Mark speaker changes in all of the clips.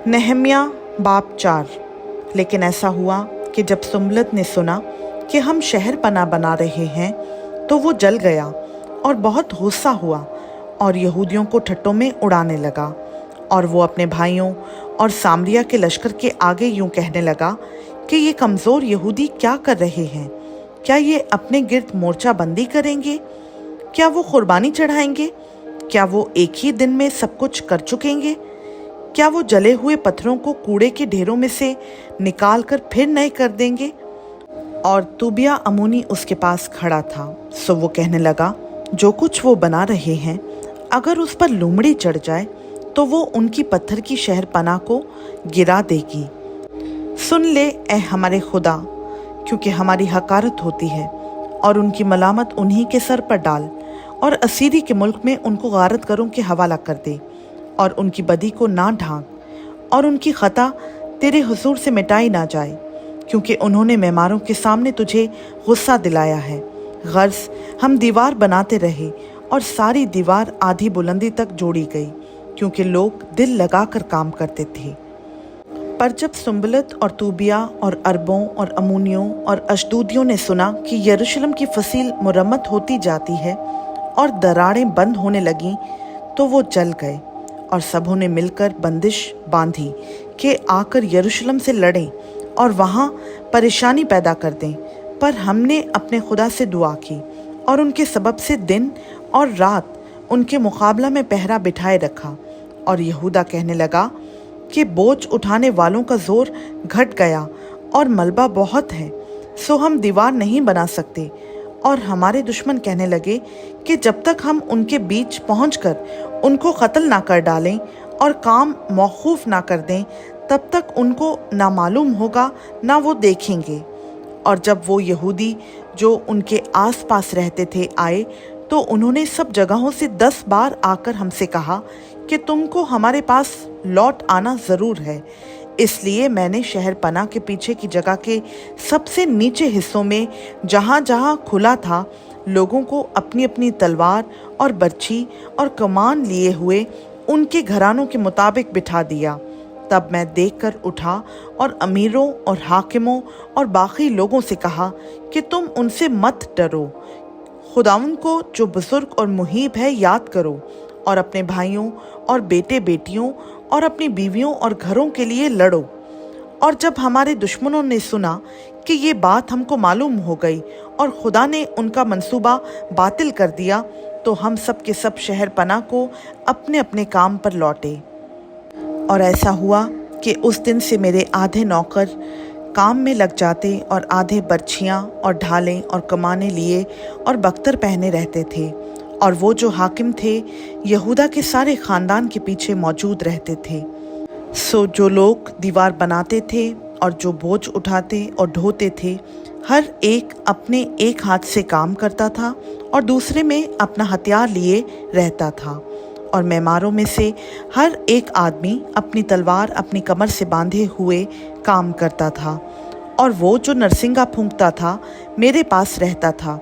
Speaker 1: नहम्या बाब 4। लेकिन ऐसा हुआ कि जब सुम्बलत ने सुना कि हम शहर पना बना रहे हैं तो वो जल गया और बहुत गुस्सा हुआ और यहूदियों को ठट्टों में उड़ाने लगा। और वो अपने भाइयों और सामरिया के लश्कर के आगे यूं कहने लगा कि ये कमज़ोर यहूदी क्या कर रहे हैं? क्या ये अपने गिर्द मोर्चा बंदी करेंगे? क्या वो कुर्बानी चढ़ाएंगे? क्या वो एक ही दिन में सब कुछ कर चुकेंगे? क्या वो जले हुए पत्थरों को कूड़े के ढेरों में से निकाल कर फिर नए कर देंगे? और तूबिया अमोनी उसके पास खड़ा था। सो वो कहने लगा, जो कुछ वो बना रहे हैं अगर उस पर लोमड़ी चढ़ जाए तो वो उनकी पत्थर की शहर पनाह को गिरा देगी। सुन ले ए हमारे खुदा, क्योंकि हमारी हकारत होती है, और उनकी मलामत उन्हीं के सर पर डाल, और असीरी के मुल्क में उनको गारत करों के हवाला कर दे, और उनकी बदी को ना ढांक, और उनकी खता तेरे हुजूर से मिटाई ना जाए, क्योंकि उन्होंने मेमारों के सामने तुझे गुस्सा दिलाया है। गर्ज हम दीवार बनाते रहे और सारी दीवार आधी बुलंदी तक जोड़ी गई, क्योंकि लोग दिल लगाकर काम करते थे। पर जब सुम्बलत और तूबिया और अरबों और अमूनियों और अशदूदियों ने सुना कि यरूशलेम की फसील मुरम्मत होती जाती है और दरारें बंद होने लगीं, तो वो जल गए और सबों ने मिलकर बंदिश बांधी कि आकर यरूशलेम से लड़ें और वहाँ परेशानी पैदा कर दें। पर हमने अपने खुदा से दुआ की और उनके सबब से दिन और रात उनके मुकाबला में पहरा बिठाए रखा। और यहूदा कहने लगा कि बोझ उठाने वालों का जोर घट गया और मलबा बहुत है, सो हम दीवार नहीं बना सकते। और हमारे दुश्मन कहने लगे कि जब तक हम उनके बीच पहुंचकर उनको कत्ल ना कर डालें और काम मौकूफ ना कर दें, तब तक उनको ना मालूम होगा ना वो देखेंगे। और जब वो यहूदी जो उनके आस पास रहते थे आए, तो उन्होंने सब जगहों से 10 बार आकर हमसे कहा कि तुमको हमारे पास लौट आना ज़रूर है। इसलिए मैंने शहर पनाह के पीछे की जगह के सबसे नीचे हिस्सों में जहाँ जहाँ खुला था, लोगों को अपनी अपनी तलवार और बर्छी और कमान लिए हुए उनके घरानों के मुताबिक बिठा दिया। तब मैं देखकर उठा और अमीरों और हाकिमों और बाकी लोगों से कहा कि तुम उनसे मत डरो, खुदावन को जो बुजुर्ग और मुहीब है याद करो, और अपने भाइयों और बेटे बेटियों और अपनी बीवियों और घरों के लिए लड़ो। और जब हमारे दुश्मनों ने सुना कि ये बात हमको मालूम हो गई और खुदा ने उनका मंसूबा बातिल कर दिया, तो हम सब के सब शहर पनाह को अपने अपने काम पर लौटे। और ऐसा हुआ कि उस दिन से मेरे आधे नौकर काम में लग जाते और आधे बर्छियाँ और ढालें और कमाने लिए और बख्तर पहने रहते थे। और वो जो हाकिम थे यहूदा के सारे ख़ानदान के पीछे मौजूद रहते थे। सो जो लोग दीवार बनाते थे और जो बोझ उठाते और ढोते थे, हर एक अपने एक हाथ से काम करता था और दूसरे में अपना हथियार लिए रहता था। और मेमारों में से हर एक आदमी अपनी तलवार अपनी कमर से बांधे हुए काम करता था। और वो जो नरसिंगा फूंकता था मेरे पास रहता था।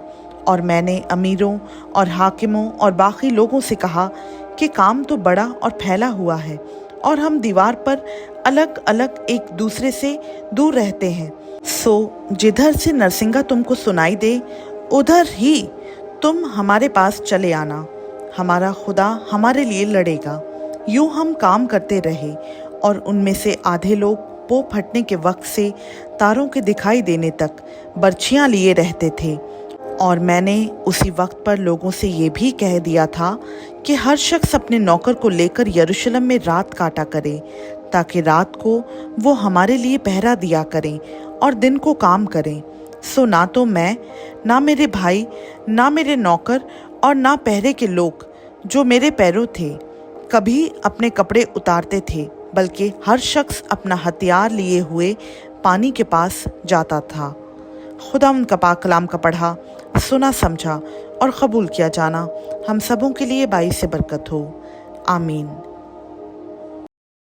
Speaker 1: और मैंने अमीरों और हाकिमों और बाकी लोगों से कहा कि काम तो बड़ा और फैला हुआ है और हम दीवार पर अलग अलग एक दूसरे से दूर रहते हैं। सो जिधर से नरसिंगा तुमको सुनाई दे उधर ही तुम हमारे पास चले आना, हमारा खुदा हमारे लिए लड़ेगा। यूं हम काम करते रहे और उनमें से आधे लोग पो फटने के वक्त से तारों के दिखाई देने तक बर्छियाँ लिए रहते थे। और मैंने उसी वक्त पर लोगों से ये भी कह दिया था कि हर शख्स अपने नौकर को लेकर यरूशलेम में रात काटा करे, ताकि रात को वो हमारे लिए पहरा दिया करें और दिन को काम करें। सो ना तो मैं, ना मेरे भाई, ना मेरे नौकर और ना पहरे के लोग जो मेरे पैरों थे कभी अपने कपड़े उतारते थे, बल्कि हर शख्स अपना हथियार लिए हुए पानी के पास जाता था। खुदा उनका पाक कलाम का पढ़ा, सुना, समझा और कबूल किया जाना हम सबों के लिए बाइस से बरकत हो। आमीन।